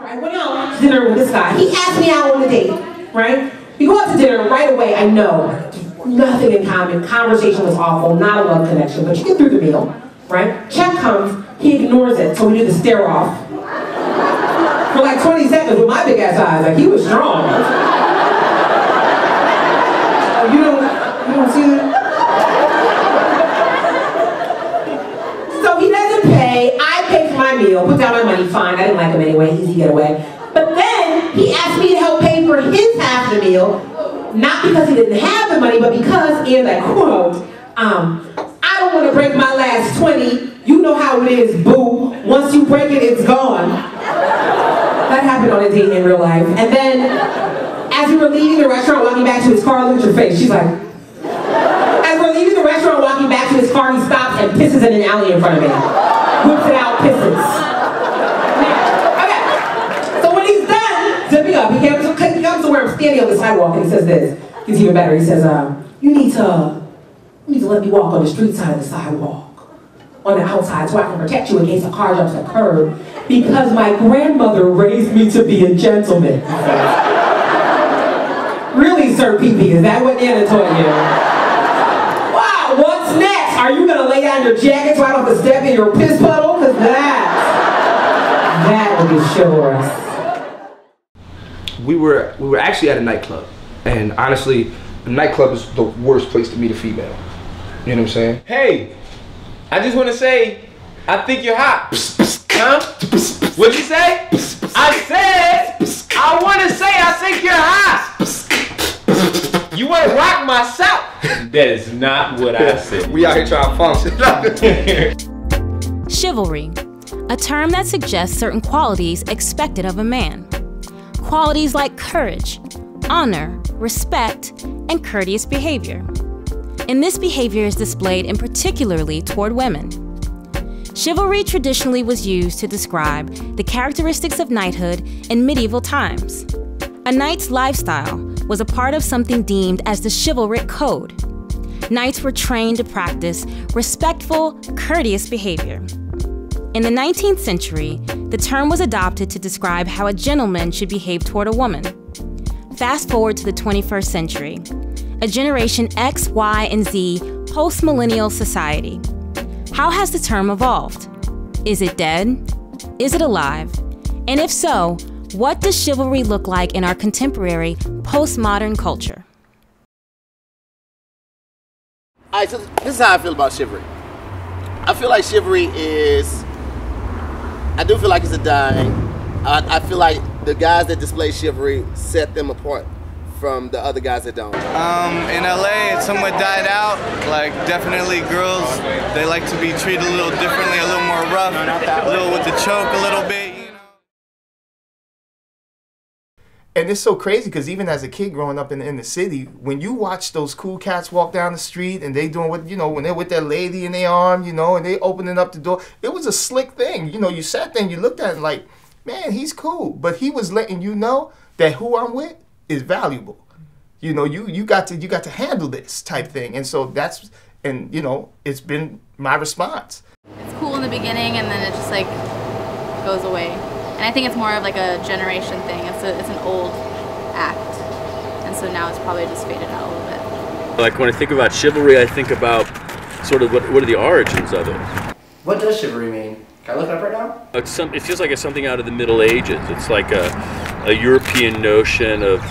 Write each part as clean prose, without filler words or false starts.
I went out to dinner with this guy. He asked me out on a date, right? We go out to dinner right away. I know nothing in common. Conversation was awful, not a love connection, but you get through the meal, right? Check comes, he ignores it, so we do the stare off for like 20 seconds with my big ass eyes. Like, he was strong. You don't see that? So he doesn't pay. I pay for my meal, put down my money, fine. I didn't like him anyway, easy getaway. But then he asked me to help pay for his half of the meal, not because he didn't have the money, but because, in that quote, I don't want to break my last 20. You know how it is, boo. Once you break it, it's gone. That happened on a date in real life. And then, as we were leaving the restaurant, walking back to his car, look at your face. She's like, as we're leaving the restaurant, walking back to his car, he stops and pisses in an alley in front of me. Whips it out, pisses. Zipping up, he comes to where I'm standing on the sidewalk and he says this. It's even better. He says, you need to let me walk on the street side of the sidewalk, on the outside, so I can protect you in case a car jumps the curb, because my grandmother raised me to be a gentleman. Really, Sir Pee-Pee, is that what Nana taught you? Wow, what's next? Are you gonna lay down your jacket so I don't have to step in your piss puddle? Because that would be chivalrous. We were actually at a nightclub, and honestly, a nightclub is the worst place to meet a female. You know what I'm saying? Hey, I just want to say, I think you're hot. Huh? What'd you say? I said, I want to say I think you're hot. You want to rock my South? That is not what I said. We out here trying to function. Chivalry, a term that suggests certain qualities expected of a man. Qualities like courage, honor, respect, and courteous behavior. And this behavior is displayed in particularly toward women. Chivalry traditionally was used to describe the characteristics of knighthood in medieval times. A knight's lifestyle was a part of something deemed as the chivalric code. Knights were trained to practice respectful, courteous behavior. In the 19th century, the term was adopted to describe how a gentleman should behave toward a woman. Fast forward to the 21st century, a generation X, Y, and Z post-millennial society. How has the term evolved? Is it dead? Is it alive? And if so, what does chivalry look like in our contemporary postmodern culture? All right, so this is how I feel about chivalry. I feel like chivalry is, I do feel like it's a dying. I feel like the guys that display chivalry set them apart from the other guys that don't. In LA, it somewhat died out. Like, definitely girls, they like to be treated a little differently, a little more rough, a little with the choke a little bit, you know. And it's so crazy because even as a kid growing up in the city, when you watch those cool cats walk down the street and they doing what, you know, when they're with their lady in their arm, you know, and they opening up the door, it was a slick thing. You know, you sat there and you looked at it like, man, he's cool. But he was letting you know that who I'm with is valuable. You know, you got to handle this type thing. And so that's, and you know, it's been my response. It's cool in the beginning and then it just like goes away. And I think it's more of like a generation thing. It's an old act. And so now it's probably just faded out a little bit. Like when I think about chivalry, I think about sort of what are the origins of it. What does chivalry mean? Can I look it up right now? It feels like it's something out of the Middle Ages. It's like a European notion of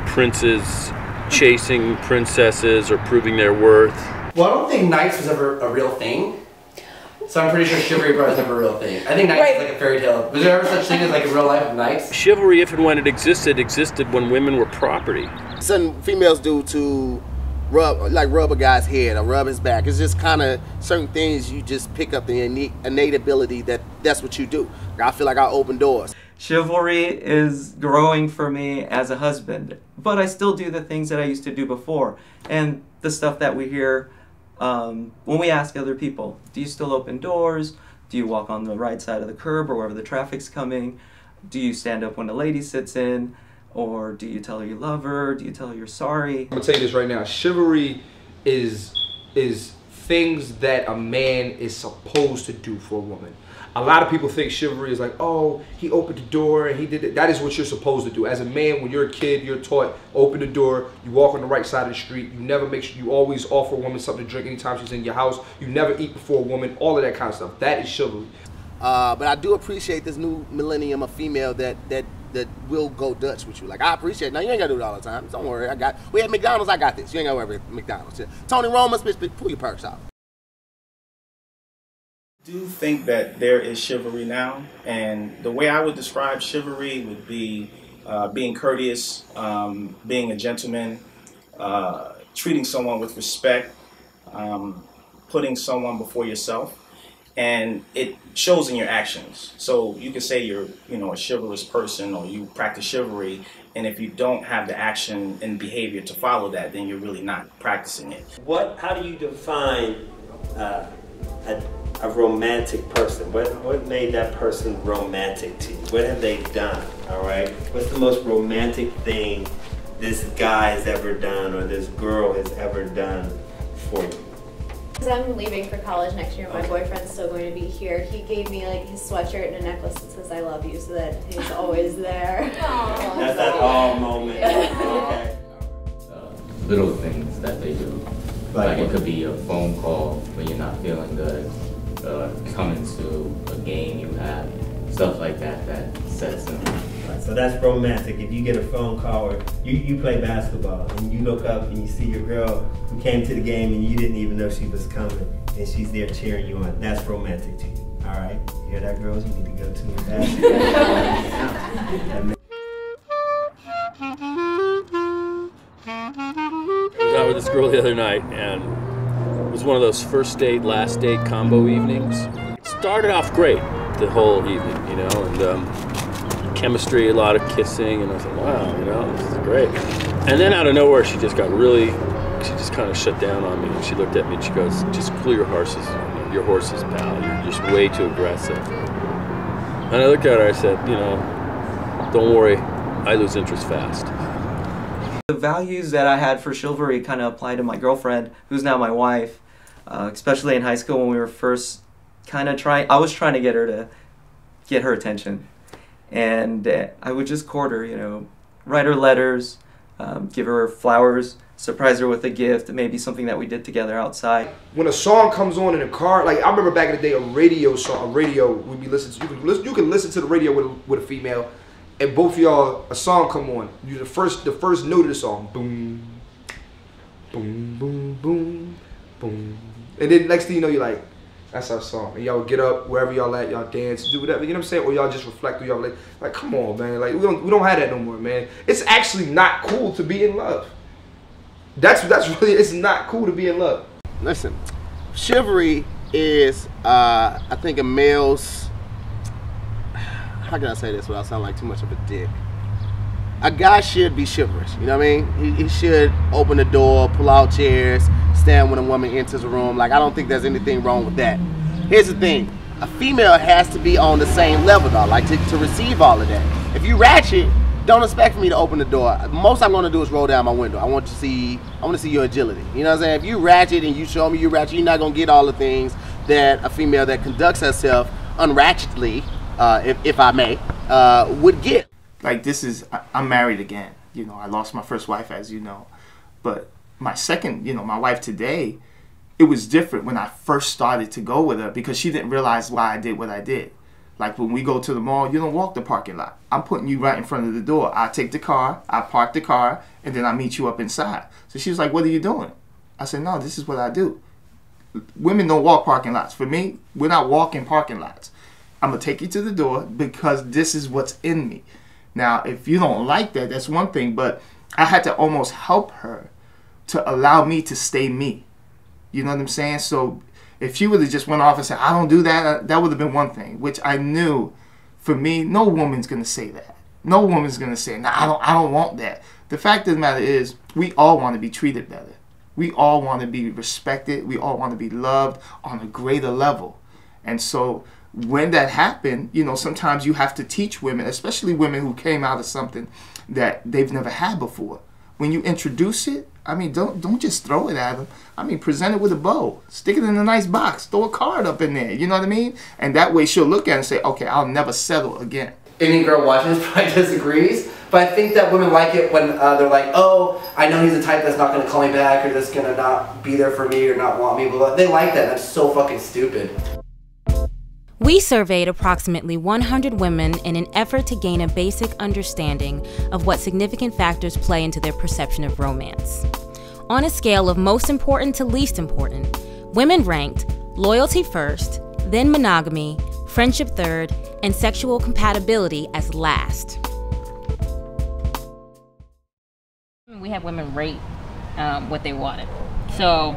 princes chasing princesses or proving their worth. Well, I don't think knights was ever a real thing. So I'm pretty sure chivalry was never a real thing. I think knights is like a fairy tale. Was there ever such thing as like a real life of knights? Chivalry, if and when it existed when women were property. Something females do to rub a guy's head or rub his back. It's just kind of certain things you just pick up the innate ability that's what you do. I feel like I open doors. Chivalry is growing for me as a husband, but I still do the things that I used to do before. And the stuff that we hear when we ask other people, do you still open doors? Do you walk on the right side of the curb or wherever the traffic's coming? Do you stand up when a lady sits in? Or do you tell her you love her? Do you tell her you're sorry? I'm gonna tell you this right now. Chivalry is things that a man is supposed to do for a woman. A lot of people think chivalry is like, oh, he opened the door and he did it. That is what you're supposed to do. As a man, when you're a kid, you're taught, open the door, you walk on the right side of the street, you never make sure, you always offer a woman something to drink anytime she's in your house, you never eat before a woman, all of that kind of stuff. That is chivalry. But I do appreciate this new millennium of female that will go Dutch with you. Like, I appreciate it. Now, you ain't got to do it all the time. Don't worry. We at McDonald's, I got this. You ain't got to worry about McDonald's. Tony Roma's, bitch, pull your perks out. I do think that there is chivalry now, and the way I would describe chivalry would be being courteous, being a gentleman, treating someone with respect, putting someone before yourself, and it shows in your actions. So you could say you're, a chivalrous person, or you practice chivalry, and if you don't have the action and behavior to follow that, then you're really not practicing it. How do you define a romantic person? What made that person romantic to you? What have they done, all right? What's the most romantic thing this guy has ever done or this girl has ever done for you? Because I'm leaving for college next year, my boyfriend's still going to be here. He gave me like his sweatshirt and a necklace that says I love you, so that he's always there. That's that all moment. Okay. Little things that they do. Like it could be a phone call when you're not feeling good, coming to a game you have, stuff like that sets them. Right, so that's romantic. If you get a phone call or you play basketball and you look up and you see your girl who came to the game and you didn't even know she was coming and she's there cheering you on, that's romantic to you. All right? You hear that, girls? You need to go to the basketball. I was out with this girl the other night, and it was one of those first date, last date combo evenings. It started off great, the whole evening, and chemistry, a lot of kissing, and I was like, wow, this is great. And then out of nowhere, she just kind of shut down on me, and she looked at me and she goes, just cool your horses, pal, you're just way too aggressive. And I looked at her, I said, don't worry, I lose interest fast. The values that I had for chivalry kind of apply to my girlfriend, who's now my wife, especially in high school when we were first I was trying to get her attention. And I would just court her, write her letters, give her flowers, surprise her with a gift, maybe something that we did together outside. When a song comes on in a car, like I remember back in the day, a radio we'd be listening to. You can listen to the radio with a female, and both of y'all, a song come on. You the first note of the song, boom, boom, boom, boom, boom, and then next thing you know, you're like, that's our song. And y'all would get up wherever y'all at, y'all dance, do whatever, you know what I'm saying? Or y'all just reflect, or y'all like, come on, man, like we don't have that no more, man. It's actually not cool to be in love. That's really, it's not cool to be in love. Listen, chivalry is, I think, a male's. How can I say this without sounding like too much of a dick? A guy should be chivalrous, you know what I mean? He should open the door, pull out chairs, stand when a woman enters a room. Like, I don't think there's anything wrong with that. Here's the thing. A female has to be on the same level, though, like to receive all of that. If you ratchet, don't expect me to open the door. Most I'm gonna do is roll down my window. I want to see your agility. You know what I'm saying? If you ratchet and you show me you ratchet, you're not gonna get all the things that a female that conducts herself unratchetly, if I may, would get. Like, I'm married again. I lost my first wife, as you know. But my second, my wife today, it was different when I first started to go with her because she didn't realize why I did what I did. Like when we go to the mall, you don't walk the parking lot. I'm putting you right in front of the door. I take the car, I park the car, and then I meet you up inside. So she was like, what are you doing? I said, no, this is what I do. Women don't walk parking lots. For me, we're not walking parking lots. I'm going to take you to the door because this is what's in me. Now, if you don't like that, that's one thing, but I had to almost help her to allow me to stay me. You know what I'm saying? So if she would have just went off and said, I don't do that, that would have been one thing, which I knew for me, no woman's going to say that. No woman's going to say, nah, I don't want that. The fact of the matter is, we all want to be treated better. We all want to be respected. We all want to be loved on a greater level. And so when that happened, sometimes you have to teach women, especially women who came out of something that they've never had before. when you introduce it, I mean, don't just throw it at them. I mean, present it with a bow. Stick it in a nice box. Throw a card up in there. You know what I mean? And that way she'll look at it and say, okay, I'll never settle again. Any girl watching this probably disagrees, but I think that women like it when they're like, oh, I know he's the type that's not going to call me back or that's going to not be there for me or not want me. But they like that. That's so fucking stupid. We surveyed approximately 100 women in an effort to gain a basic understanding of what significant factors play into their perception of romance. On a scale of most important to least important, women ranked loyalty first, then monogamy, friendship third, and sexual compatibility as last. We have women rate what they wanted. So,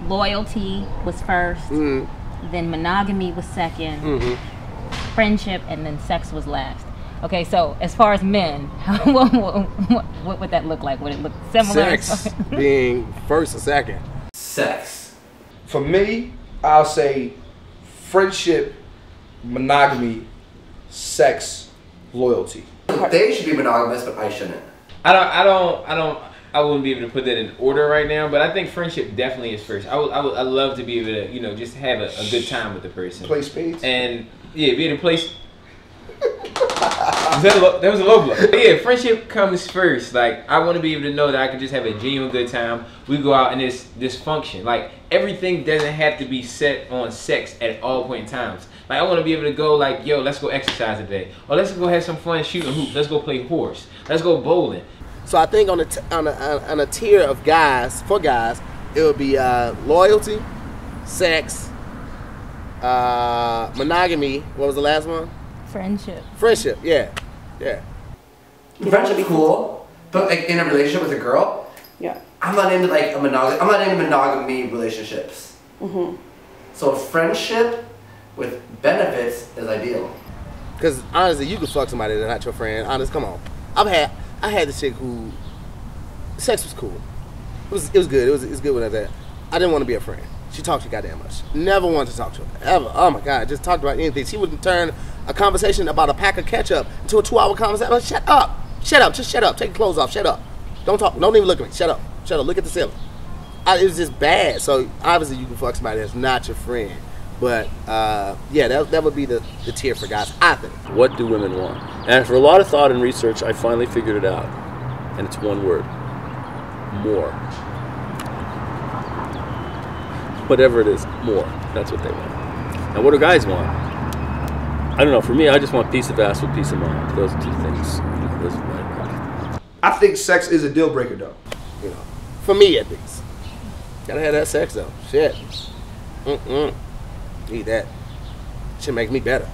loyalty was first. Then monogamy was second, friendship, and then sex was last. Okay, so as far as men, what would that look like? Would it look similar? Sex being first or second? Sex. For me, I'll say friendship, monogamy, sex, loyalty. They should be monogamous, but I shouldn't. I wouldn't be able to put that in order right now, but I think friendship definitely is first. I'd love to be able to, you know, just have a good time with the person. Play spades? And, yeah, be able to play... That was a low blow. But yeah, friendship comes first. Like, I want to be able to know that I can just have a genuine good time. We go out and there's dysfunction. Like, everything doesn't have to be set on sex at all point in times. Like, I want to be able to go like, yo, let's go exercise today. Or let's go have some fun shooting hoops. Let's go play horse. Let's go bowling. So I think on a tier of guys, for guys, it would be loyalty, sex, monogamy. What was the last one? Friendship. Friendship, yeah. Friendship's cool, but like in a relationship with a girl, I'm not into like I'm not into monogamy relationships. So friendship with benefits is ideal. Because honestly, you could fuck somebody that's not your friend. Honest, come on. I had this chick who sex was cool. It was good. It was good when I was there. I didn't want to be a friend. She talked too goddamn much. Never wanted to talk to her ever. Oh my god, just talked about anything. She would turn a conversation about a pack of ketchup into a 2-hour conversation. Like, shut up, just shut up. Take your clothes off. Shut up. Don't talk. Don't even look at me. Shut up. Look at the ceiling. It was just bad. So obviously you can fuck somebody that's not your friend. But yeah, that would be the tier for guys, I think. What do women want? And after a lot of thought and research, I finally figured it out. And it's one word. More. Whatever it is, more. That's what they want. Now, what do guys want? I don't know. For me, I just want peace of ass with peace of mind. Those are two things. Those are my... I think sex is a deal breaker, though. You know, for me at least. Gotta have that sex, though. Shit. Need that. Should make me better.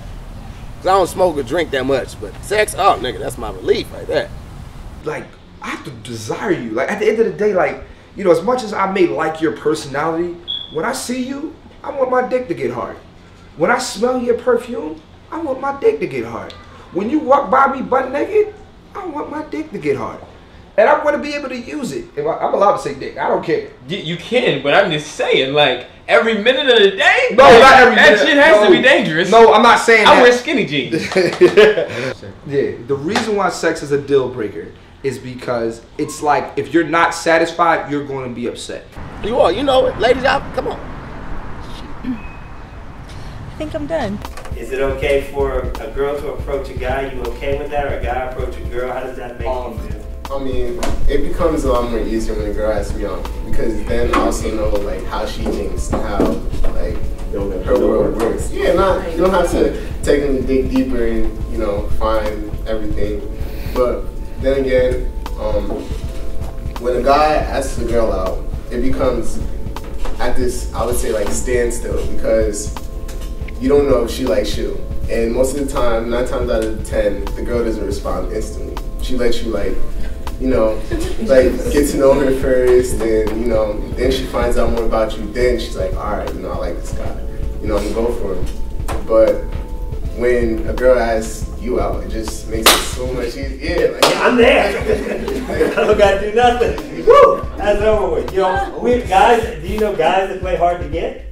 Cause I don't smoke or drink that much, but sex, oh nigga, that's my relief right there. Like, I have to desire you. Like, at the end of the day, like, you know, as much as I may like your personality, when I see you, I want my dick to get hard. When I smell your perfume, I want my dick to get hard. When you walk by me butt naked, I want my dick to get hard. And I want to be able to use it. I'm allowed to say dick. I don't care. You can, but I'm just saying, like, every minute of the day? No, not every minute. That shit has to be dangerous. No, I'm not saying that. I wear skinny jeans. Yeah, the reason why sex is a deal breaker is because it's like, if you're not satisfied, you're going to be upset. You are, you know it. Ladies, out, come on. I think I'm done. Is it okay for a girl to approach a guy? You okay with that? Or a guy approach a girl? How does that make you feel? I mean, it becomes a lot more easier when a girl asks me out, because then I also know like how she thinks and how like her world works. Yeah, you don't have to technically dig deeper and find everything. But then again, when a guy asks a girl out, it becomes at this, I would say, like standstill, because you don't know if she likes you, and most of the time, 9 times out of 10, the girl doesn't respond instantly. She lets you like get to know her first, and then she finds out more about you. Then she's like, all right, I like this guy, I'm gonna go for him. But when a girl asks you out, it just makes it so much easier. Yeah, I'm there. I don't gotta do nothing. Woo! That's over with. We guys. Do you know guys that play hard to get?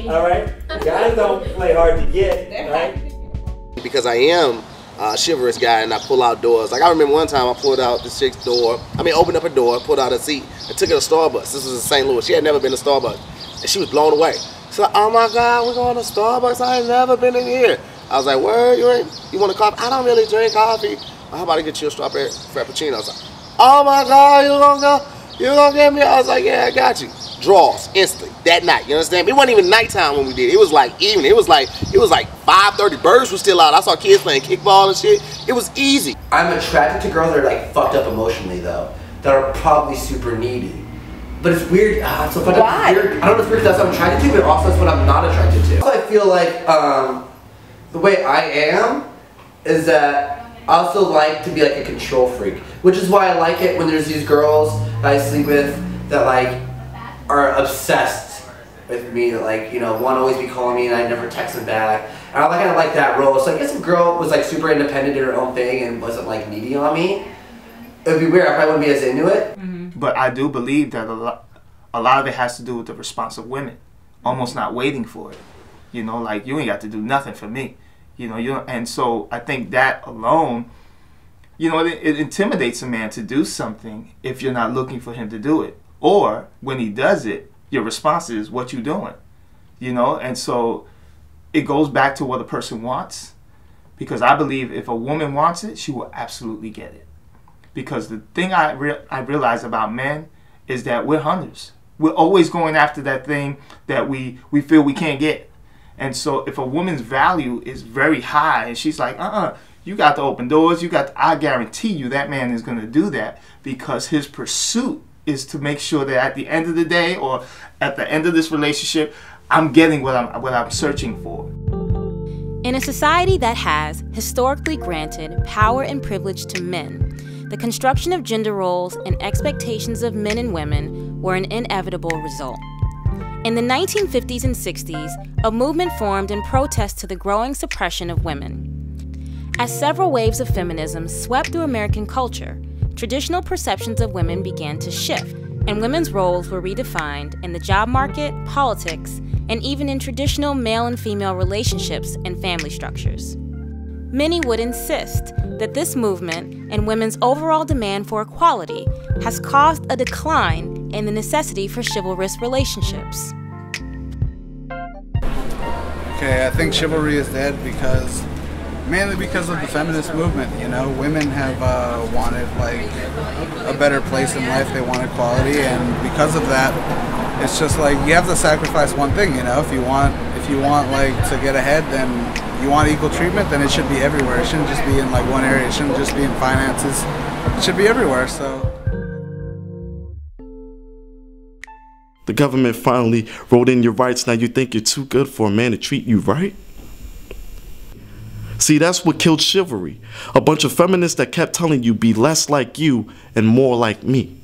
All right, guys don't play hard to get, right? Because I am chivalrous guy and I pull out doors. Like I remember one time I pulled out this chick's door. Opened up her door, pulled out her seat, and took her to Starbucks. This was in St. Louis. She had never been to Starbucks, and she was blown away. She's like, "Oh my God, we're going to Starbucks. I ain't never been in here." I was like, "Word, you want a coffee?" "I don't really drink coffee." "How about I get you a strawberry frappuccino?" I was like, "Oh my God, you gonna get me?" I was like, "Yeah, I got you." Draws instantly that night. You understand? It wasn't even nighttime when we did. It was like evening. It was like 5:30. Birds were still out. I saw kids playing kickball and shit. It was easy. I'm attracted to girls that are like fucked up emotionally though, that are probably super needy. But it's weird. It's so fucked up. I don't know if it's weird that's what I'm attracted to, but also that's what I'm not attracted to. I feel like the way I am is that I also like to be like a control freak, which is why I like it when there's these girls that I sleep with that like are obsessed with me, that like, you know, want to always be calling me and I never text them back. And I kind of like that role. So I guess if a girl was like super independent in her own thing and wasn't like needy on me, it would be weird. I probably wouldn't be as into it. But I do believe that a lot of it has to do with the response of women, almost not waiting for it. You know, like you ain't got to do nothing for me. You know, and so I think that alone, you know, it intimidates a man to do something if you're not looking for him to do it. Or when he does it, your response is, "What you doing?" You know, and so it goes back to what a person wants. Because I believe if a woman wants it, she will absolutely get it. Because the thing I realize about men is that we're hunters. We're always going after that thing that we feel we can't get. And so if a woman's value is very high and she's like, you got to open doors, I guarantee you that man is going to do that because his pursuit is to make sure that at the end of the day or at the end of this relationship, I'm getting what I'm searching for. In a society that has historically granted power and privilege to men, the construction of gender roles and expectations of men and women were an inevitable result. In the 1950s and 60s, a movement formed in protest to the growing suppression of women. As several waves of feminism swept through American culture, traditional perceptions of women began to shift, and women's roles were redefined in the job market, politics, and even in traditional male and female relationships and family structures. Many would insist that this movement and women's overall demand for equality has caused a decline in the necessity for chivalrous relationships. Okay, I think chivalry is dead mainly because of the feminist movement. You know, women have wanted like a better place in life. They want equality, and because of that, it's just like you have to sacrifice one thing. You know, if you want like to get ahead, then you want equal treatment, then it should be everywhere. It shouldn't just be in like one area. It shouldn't just be in finances. It should be everywhere. So. The government finally wrote in your rights. Now you think you're too good for a man to treat you right? See, that's what killed chivalry. A bunch of feminists that kept telling you be less like you and more like me.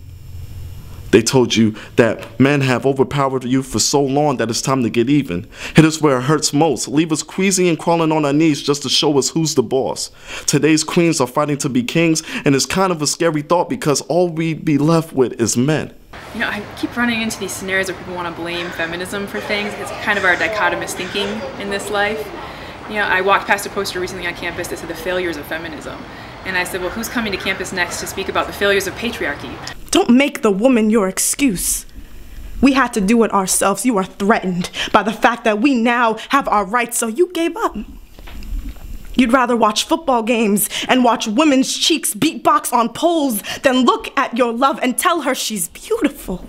They told you that men have overpowered you for so long that it's time to get even. Hit us where it hurts most. Leave us queasy and crawling on our knees just to show us who's the boss. Today's queens are fighting to be kings, and it's kind of a scary thought because all we'd be left with is men. You know, I keep running into these scenarios where people want to blame feminism for things. It's kind of our dichotomous thinking in this life. You know, I walked past a poster recently on campus that said the failures of feminism. And I said, well, who's coming to campus next to speak about the failures of patriarchy? Don't make the woman your excuse. We had to do it ourselves. You are threatened by the fact that we now have our rights, so you gave up. You'd rather watch football games and watch women's cheeks beatbox on poles than look at your love and tell her she's beautiful.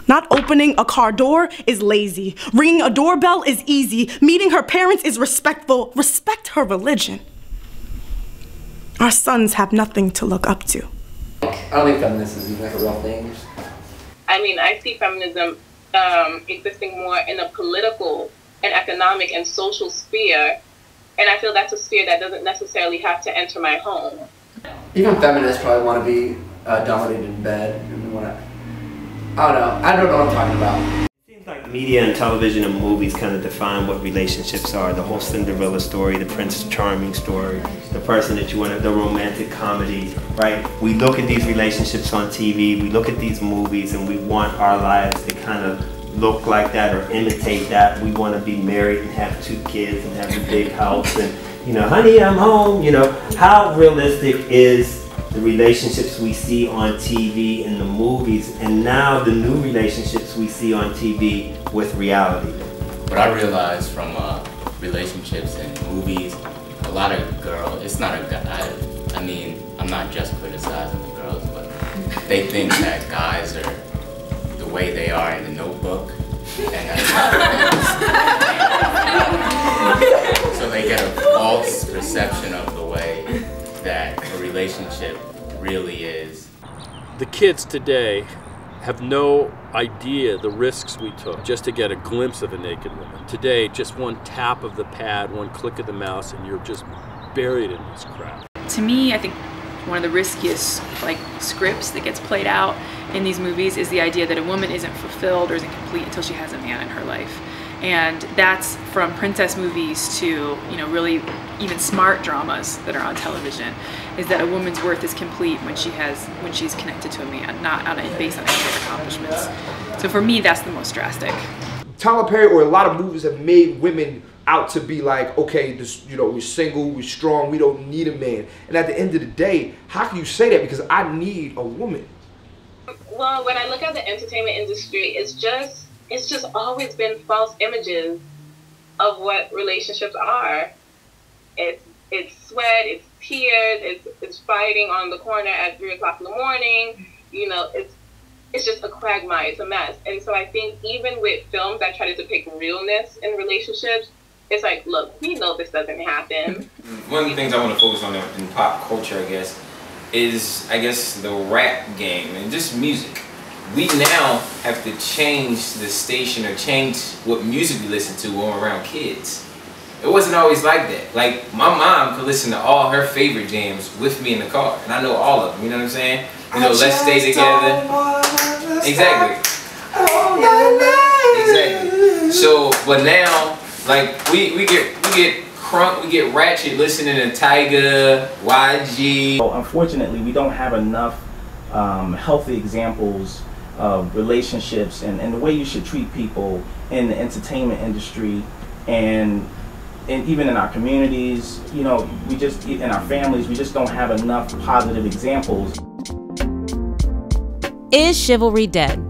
Not opening a car door is lazy. Ringing a doorbell is easy. Meeting her parents is respectful. Respect her religion. Our sons have nothing to look up to. I don't think feminism is even like a real thing. I mean, I see feminism existing more in a political and economic and social sphere, and I feel that's a sphere that doesn't necessarily have to enter my home. Even feminists probably want to be dominated in bed. I don't know what I'm talking about. Like media and television and movies kind of define what relationships are. The whole Cinderella story, the Prince Charming story, the person that you want, the romantic comedy, right? We look at these relationships on TV, we look at these movies, and we want our lives to kind of look like that or imitate that. We want to be married and have 2 kids and have a big house and you know, honey, I'm home. You know, how realistic is the relationships we see on TV and the movies, and now the new relationships we see on TV with reality? What I realized from relationships and movies, a lot of girls, it's not a guy, I mean, I'm not just criticizing the girls, but they think that guys are the way they are in the Notebook, and that's so they get a false perception of the way that a relationship really is. The kids today have no idea the risks we took just to get a glimpse of a naked woman. Today, just one tap of the pad, one click of the mouse, and you're just buried in this crap. To me, I think one of the riskiest scripts that gets played out in these movies is the idea that a woman isn't fulfilled or isn't complete until she has a man in her life. And that's from princess movies to, really even smart dramas that are on television, is that a woman's worth is complete when she's connected to a man, not based on any of her accomplishments. So for me, that's the most drastic. Tyler Perry or a lot of movies have made women out to be like, okay, this, we're single, we're strong, we don't need a man. And at the end of the day, how can you say that? Because I need a woman. Well, when I look at the entertainment industry, it's just always been false images of what relationships are. It's sweat, it's tears, it's fighting on the corner at 3 o'clock in the morning. It's just a quagmire, it's a mess. And so I think even with films that try to depict realness in relationships, it's like, look, we know this doesn't happen. One of the things I want to focus on in pop culture, I guess, is the rap game and just music. We now have to change the station or change what music we listen to when we're around kids. It wasn't always like that. Like, my mom could listen to all her favorite jams with me in the car, and I know all of them, you know what I'm saying? Let's stay together. Exactly. Exactly. So, but now, we get crunk, we get ratchet listening to Tyga, YG. Unfortunately, we don't have enough healthy examples of relationships and the way you should treat people in the entertainment industry and even in our communities. We just, in our families, we just don't have enough positive examples. Is chivalry dead?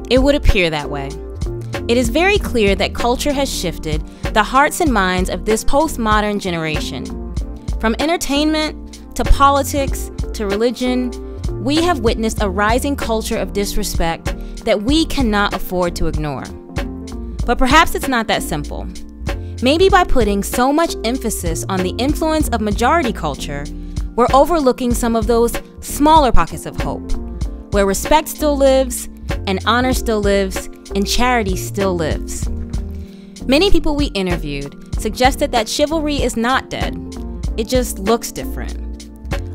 It would appear that way. It is very clear that culture has shifted the hearts and minds of this postmodern generation. From entertainment to politics to religion, we have witnessed a rising culture of disrespect that we cannot afford to ignore. But perhaps it's not that simple. Maybe by putting so much emphasis on the influence of majority culture, we're overlooking some of those smaller pockets of hope, where respect still lives, and honor still lives, and charity still lives. Many people we interviewed suggested that chivalry is not dead. It just looks different.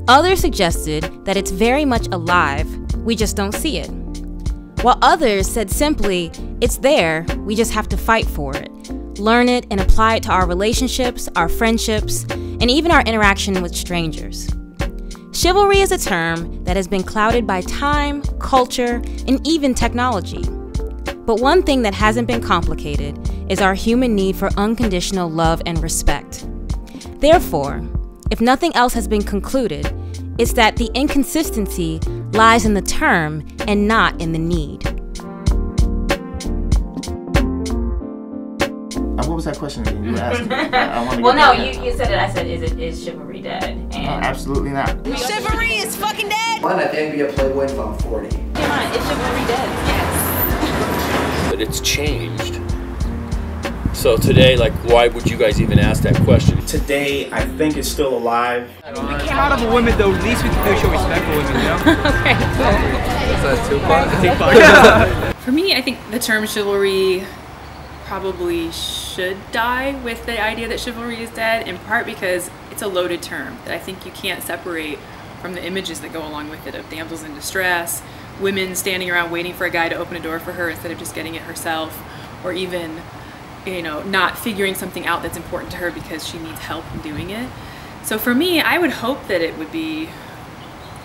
Others suggested that it's very much alive, we just don't see it. While others said simply, it's there, we just have to fight for it, learn it, and apply it to our relationships, our friendships, and even our interaction with strangers. Chivalry is a term that has been clouded by time, culture, and even technology. But one thing that hasn't been complicated is our human need for unconditional love and respect. Therefore, if nothing else has been concluded, it's that the inconsistency lies in the term and not in the need. What was that question again? You were asking. Well, no, you said it. I said, is chivalry dead? And no, absolutely not. Chivalry is fucking dead. Why not then be a playboy until I'm 40? Come on, is chivalry dead? Yes. But it's changed. So today, why would you guys even ask that question? Today, I think it's still alive. We came out of a woman, though. At least we can show respect for women, Okay, Is that Tupac? For me, I think the term chivalry probably should die with the idea that chivalry is dead, in part because it's a loaded term that I think you can't separate from the images that go along with it of damsels in distress, women standing around waiting for a guy to open a door for her instead of just getting it herself, or even not figuring something out that's important to her because she needs help in doing it. So for me, I would hope that it would be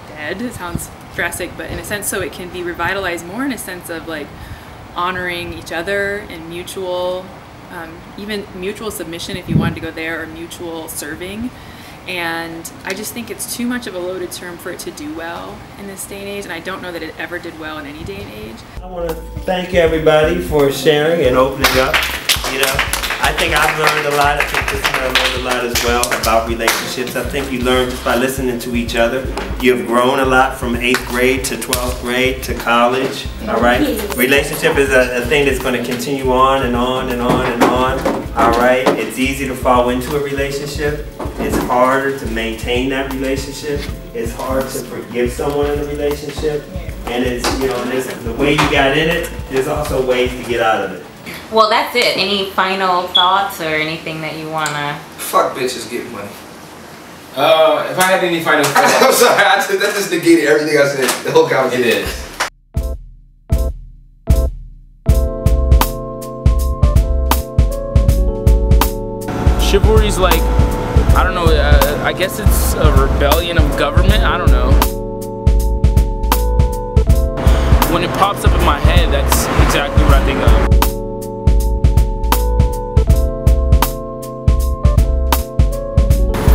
dead. It sounds drastic, but in a sense, so it can be revitalized more in a sense of honoring each other and mutual even mutual submission if you wanted to go there, or mutual serving. And I just think it's too much of a loaded term for it to do well in this day and age, and I don't know that it ever did well in any day and age. I want to thank everybody for sharing and opening up. You know, I think I've learned a lot. I think this one I learned a lot as well about relationships. I think you learn just by listening to each other. You've grown a lot from 8th grade to 12th grade to college. All right. Relationship is a thing that's going to continue on and on and on and on. All right. It's easy to fall into a relationship. It's harder to maintain that relationship. It's hard to forgive someone in a relationship. And it's, you know, the way you got in it, there's also ways to get out of it. Well, that's it. Any final thoughts or anything that you wanna? Fuck bitches, get money. If I had any final thoughts, I'm sorry. That just negated everything I said. The whole conversation. It is. Chivalry's like, I don't know, I guess it's a rebellion of government, I don't know. When it pops up in my head, that's exactly what I think of.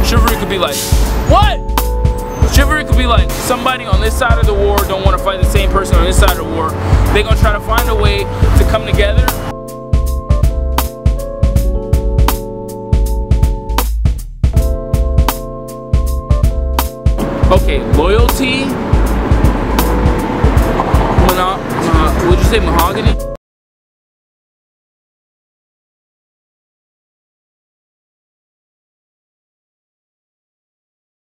Chivalry could be like, what? Chivalry could be like, somebody on this side of the war don't want to fight the same person on this side of the war. They're gonna try to find a way to come together. Okay, loyalty, would you say mahogany?